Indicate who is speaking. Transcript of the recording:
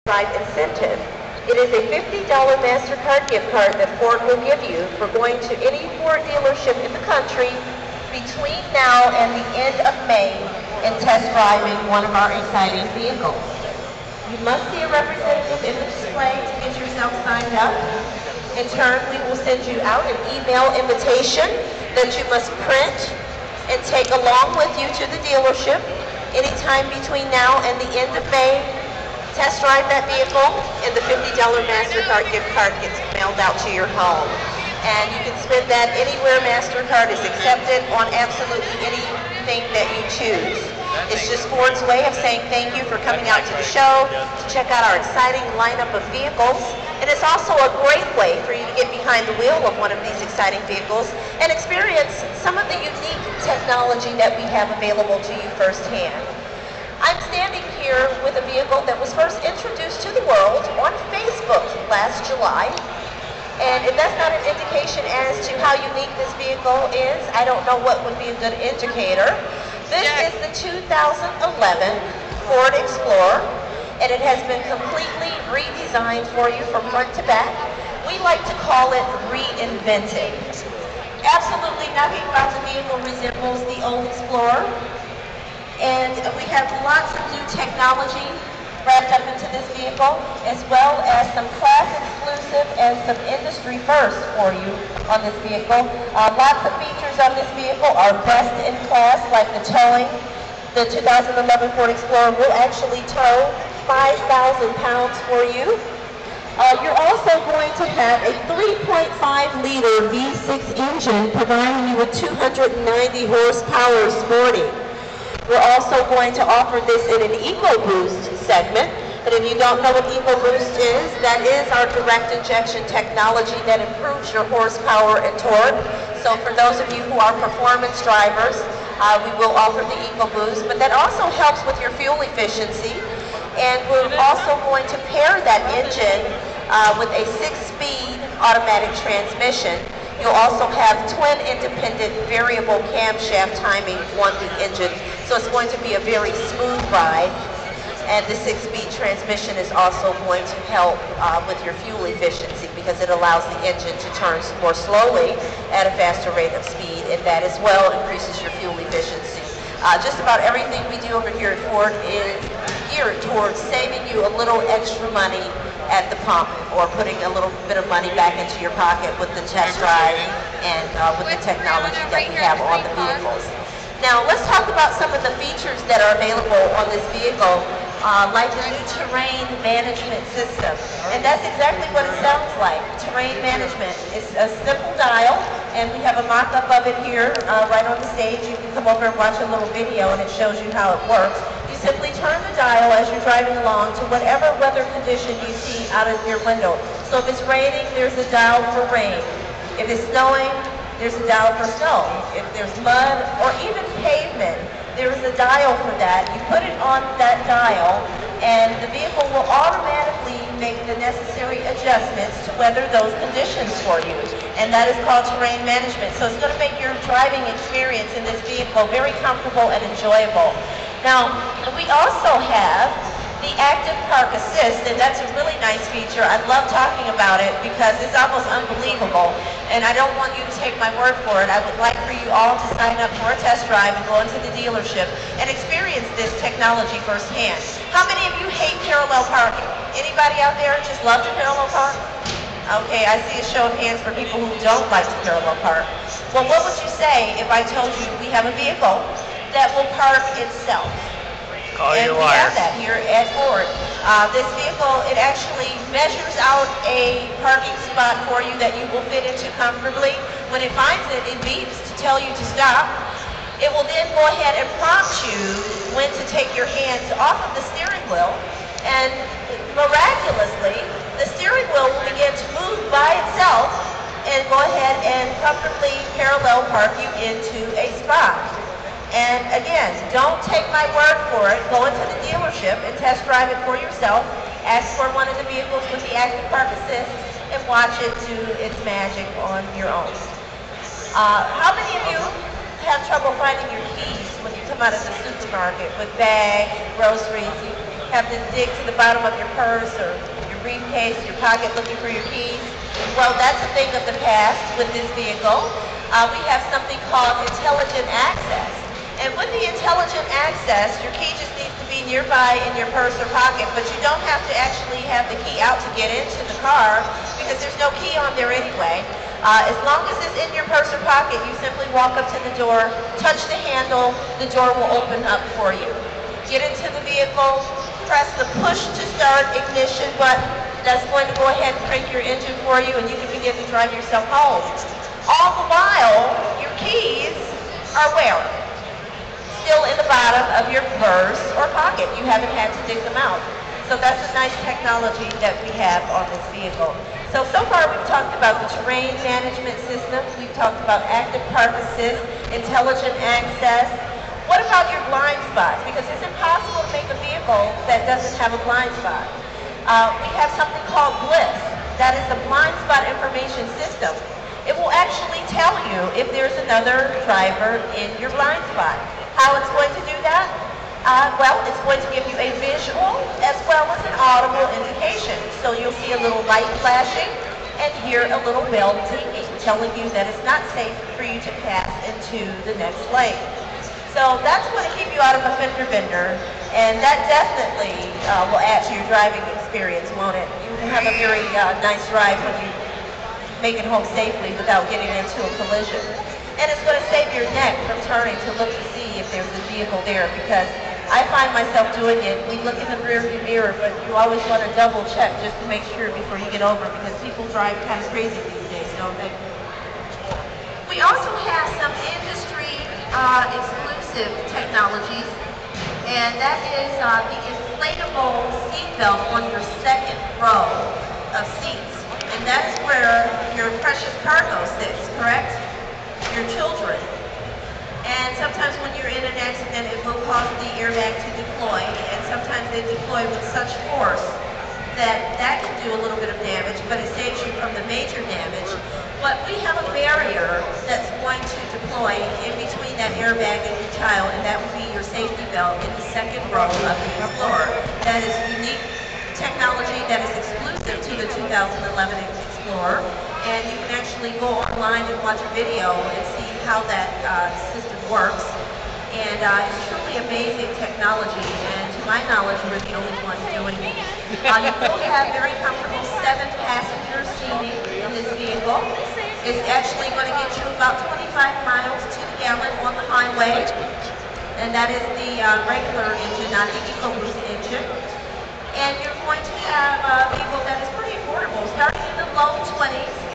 Speaker 1: Drive incentive. It is a $50 MasterCard gift card that Ford will give you for going to any Ford dealership in the country between now and the end of May and test driving one of our exciting vehicles. You must see a representative in the display to get yourself signed up. In turn, we will send you out an email invitation that you must print and take along with you to the dealership anytime between now and the end of May. Test drive that vehicle, and the $50 MasterCard gift card gets mailed out to your home. And you can spend that anywhere MasterCard is accepted on absolutely anything that you choose. It's just Ford's way of saying thank you for coming out to the show, to check out our exciting lineup of vehicles. And it's also a great way for you to get behind the wheel of one of these exciting vehicles and experience some of the unique technology that we have available to you firsthand. I'm standing here with a vehicle that was first introduced to the world on Facebook last July. And if that's not an indication as to how unique this vehicle is, I don't know what would be a good indicator. This is the 2011 Ford Explorer, and it has been completely redesigned for you from front to back. We like to call it reinvented. Absolutely nothing about the vehicle resembles the old Explorer. And we have lots of new technology wrapped up into this vehicle, as well as some class exclusive and some industry first for you on this vehicle. Lots of features on this vehicle are best in class, like the towing. The 2011 Ford Explorer will actually tow 5,000 pounds for you. You're also going to have a 3.5-liter V6 engine providing you with 290 horsepower sporting. We're also going to offer this in an EcoBoost segment. And if you don't know what EcoBoost is, that is our direct injection technology that improves your horsepower and torque. So for those of you who are performance drivers, we will offer the EcoBoost, but that also helps with your fuel efficiency. And we're also going to pair that engine with a 6-speed automatic transmission. You'll also have twin independent variable camshaft timing on the engine, so it's going to be a very smooth ride. And the 6-speed transmission is also going to help with your fuel efficiency because it allows the engine to turn more slowly at a faster rate of speed, and that as well increases your fuel efficiency. Just about everything we do over here at Ford is geared towards saving you a little extra money at the pump or putting a little bit of money back into your pocket with the test drive and with the technology that we have on the vehicles. Now let's talk about some of the features that are available on this vehicle, like the new terrain management system. And that's exactly what it sounds like, terrain management. It's a simple dial, and we have a mock-up of it here right on the stage. You can come over and watch a little video and it shows you how it works. You simply turn the dial as you're driving along to whatever weather condition you see out of your window. So if it's raining, there's a dial for rain. If it's snowing, there's a dial for snow. If there's mud or even pavement, there is a dial for that. You put it on that dial and the vehicle will automatically make the necessary adjustments to weather those conditions for you. And that is called terrain management. So it's going to make your driving experience in this vehicle very comfortable and enjoyable. Now, we also have the Active Park Assist, and that's a really nice feature. I love talking about it because it's almost unbelievable, and I don't want you to take my word for it. I would like for you all to sign up for a test drive and go into the dealership and experience this technology firsthand. How many of you hate parallel parking? Anybody out there just love to parallel park? Okay, I see a show of hands for people who don't like to parallel park. Well, what would you say if I told you we have a vehicle that will park itself? And we have that here at Ford. This vehicle, it actually measures out a parking spot for you that you will fit into comfortably. When it finds it, it beeps to tell you to stop. It will then go ahead and prompt you when to take your hands off of the steering wheel. And miraculously, the steering wheel will begin to move by itself and go ahead and comfortably parallel park you into a spot. And again, don't take my word for it. Go into the dealership and test drive it for yourself. Ask for one of the vehicles with the Active Park Assist and watch it do its magic on your own. How many of you have trouble finding your keys when you come out of the supermarket with bags, groceries? have to dig to the bottom of your purse or your briefcase, your pocket looking for your keys. Well, that's a thing of the past with this vehicle. We have something called intelligent access. And with the intelligent access, your key just needs to be nearby in your purse or pocket, but you don't have to actually have the key out to get into the car because there's no key on there anyway. As long as it's in your purse or pocket, you simply walk up to the door, touch the handle, the door will open up for you. Get into the vehicle, press the push to start ignition button. That's going to go ahead and crank your engine for you, and you can begin to drive yourself home. All the while, your keys are where? Still in the bottom of your purse or pocket. You haven't had to dig them out. So that's a nice technology that we have on this vehicle. So far we've talked about the terrain management system, we've talked about active park assist, intelligent access. What about your blind spots? Because it's impossible to make a vehicle that doesn't have a blind spot. We have something called BLIS. That is the blind spot information system. It will actually tell you if there's another driver in your blind spot. How it's going to do that? Well, it's going to give you a visual as well as an audible indication. So you'll see a little light flashing and hear a little bell tinging, telling you that it's not safe for you to pass into the next lane. So that's going to keep you out of a fender bender, and that definitely will add to your driving experience, won't it? You will have a very nice drive when you make it home safely without getting into a collision. And it's going to save your neck from turning to look to see if there's a vehicle there, because I find myself doing it. We look in the rearview mirror, but you always want to double check just to make sure before you get over, because people drive kind of crazy these days, don't they? We also have some industry exclusive technologies, and that is the inflatable seat belt on your second row of seats. And that's where your precious cargo sits, correct? Your children. And sometimes when you're in an accident, it will cause the airbag to deploy, and sometimes they deploy with such force that can do a little bit of damage, but it saves you from the major damage. But we have a barrier that's going to deploy in between that airbag and your child, and that will be your safety belt in the second row of the Explorer. That is unique technology that is exclusive to the 2011 Explorer, and you can actually go online and watch a video and see how that system works. And it's truly amazing technology, and to my knowledge, we're the only ones doing it. You will have very comfortable 7-passenger seating in this vehicle. It's actually going to get you about 25 miles to the gallon on the highway, and that is the regular engine, not the EcoBoost engine. And you're going to have a vehicle that is pretty affordable, starting in the low 20s.